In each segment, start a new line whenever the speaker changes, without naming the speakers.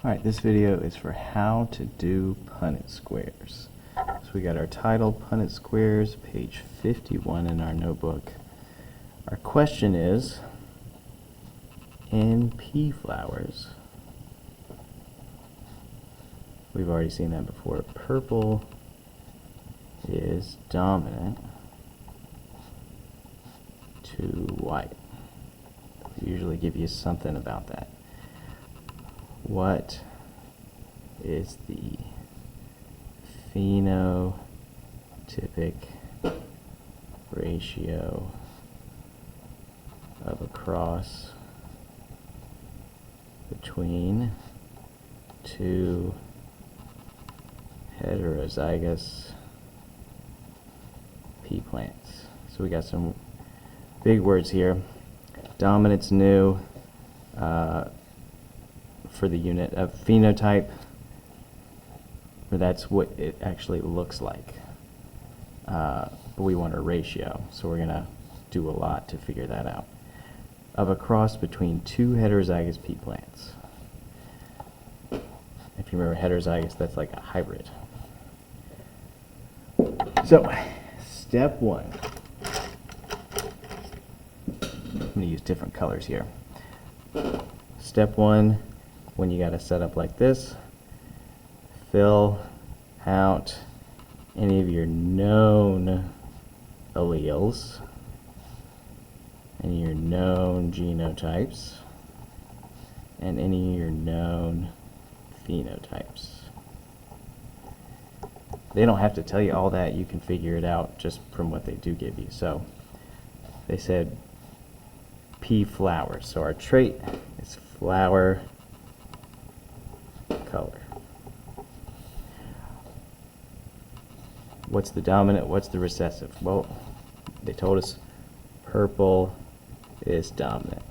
Alright, this video is for how to do punnett squares. So we got our title, punnett squares, page 51 in our notebook. Our question is, in pea flowers, we've already seen that before, purple is dominant to white. They usually give you something about that. What is the phenotypic ratio of a cross between two heterozygous pea plants? So we got some big words here. Dominant's new. For the unit of phenotype, where that's what it actually looks like. But we want a ratio, so we're going to do a lot to figure that out. Of a cross between two heterozygous pea plants. If you remember heterozygous, that's like a hybrid. So, step one. I'm going to use different colors here. Step one, when you got a setup like this, fill out any of your known alleles, any of your known genotypes, and any of your known phenotypes. They don't have to tell you all that. You can figure it out just from what they do give you. So they said pea flowers. So our trait is flower color. What's the dominant? What's the recessive? Well, they told us purple is dominant.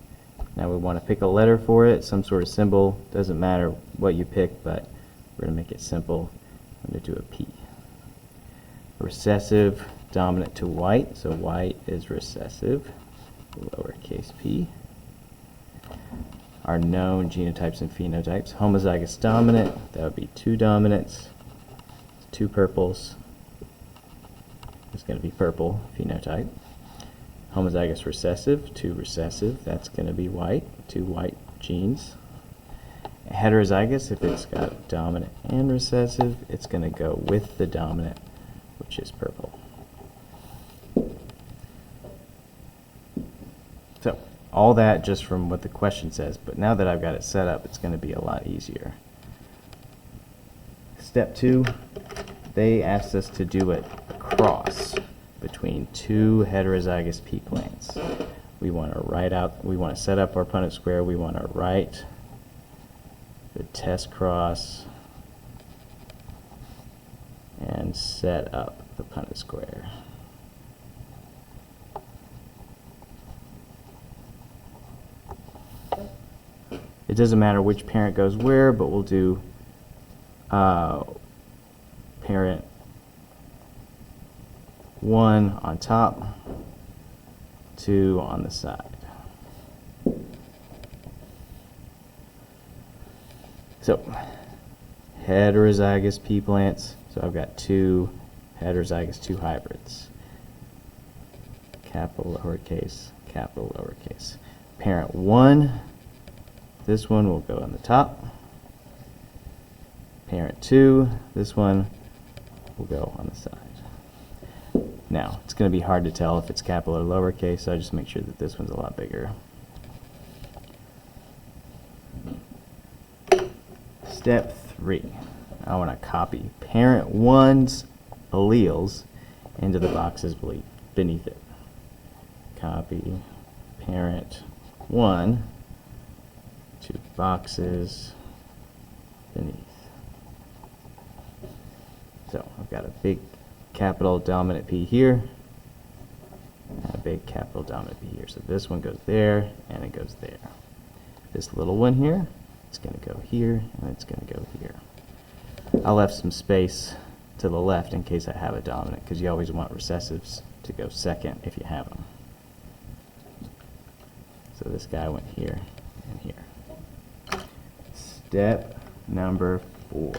Now we want to pick a letter for it, some sort of symbol. Doesn't matter what you pick, but we're going to make it simple. I'm going to do a P. Recessive, dominant to white, so white is recessive, lowercase p. Our known genotypes and phenotypes. Homozygous dominant, that would be two dominants, two purples. It's going to be purple phenotype. Homozygous recessive, two recessive, that's going to be white, two white genes. Heterozygous, if it's got dominant and recessive, it's going to go with the dominant, which is purple. So, all that just from what the question says, but now that I've got it set up, it's going to be a lot easier. Step two, they asked us to do a cross between two heterozygous pea plants. We want to set up our punnett square. We want to write the test cross and set up the punnett square. It doesn't matter which parent goes where, but we'll do parent 1 on top, 2 on the side. So, heterozygous pea plants. So I've got two heterozygous, two hybrids. Capital lowercase, capital lowercase. Parent 1, this one will go on the top. Parent 2, this one will go on the side. Now, it's going to be hard to tell if it's capital or lowercase, so I just make sure that this one's a lot bigger. Step 3. I want to copy parent 1's alleles into the boxes beneath it. Copy parent 1 to boxes beneath. So I've got a big capital dominant P here, and a big capital dominant P here. So this one goes there, and it goes there. This little one here, it's going to go here, and it's going to go here. I left some space to the left in case I have a dominant, because you always want recessives to go second if you have them. So this guy went here and here. Step number 4.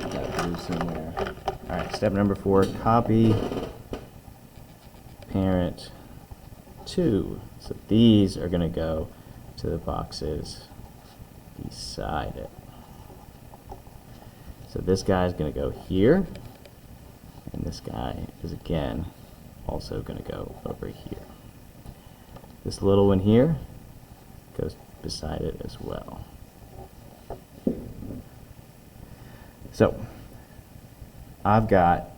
Got blue somewhere. Alright, step number 4, copy parent 2. So these are going to go to the boxes beside it. So this guy is going to go here, and this guy is again also going to go over here. This little one here goes beside it as well. So I've got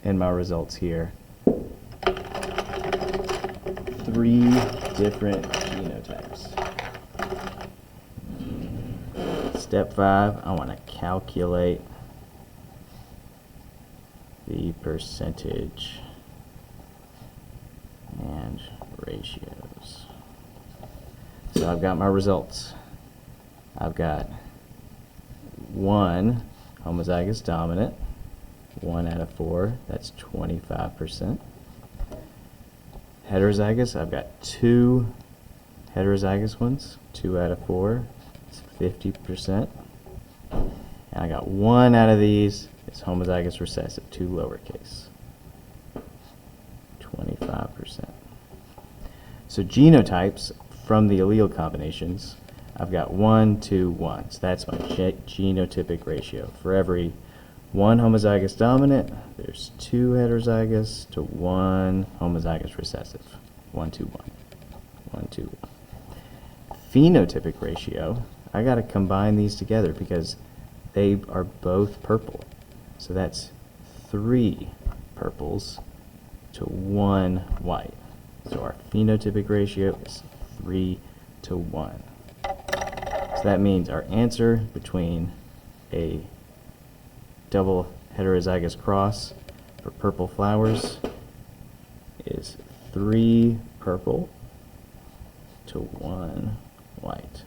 in my results here 3 different genotypes. Step 5, I want to calculate the percentage and ratios. So I've got my results. I've got 1 homozygous dominant, 1 out of 4, that's 25%. Heterozygous, I've got 2 heterozygous ones, 2 out of 4, it's 50%. And I got 1 out of these is homozygous recessive, 2 lowercase, 25%. So genotypes from the allele combinations, I've got 1, 2, 1. So that's my genotypic ratio. For every 1 homozygous dominant, there's 2 heterozygous to 1 homozygous recessive. 1, 2, 1. 1, 2, 1. Phenotypic ratio, I got to combine these together because they are both purple. So that's 3 purples to 1 white. So our phenotypic ratio is 3 to 1. So that means our answer between a double heterozygous cross for purple flowers is 3 purple to 1 white.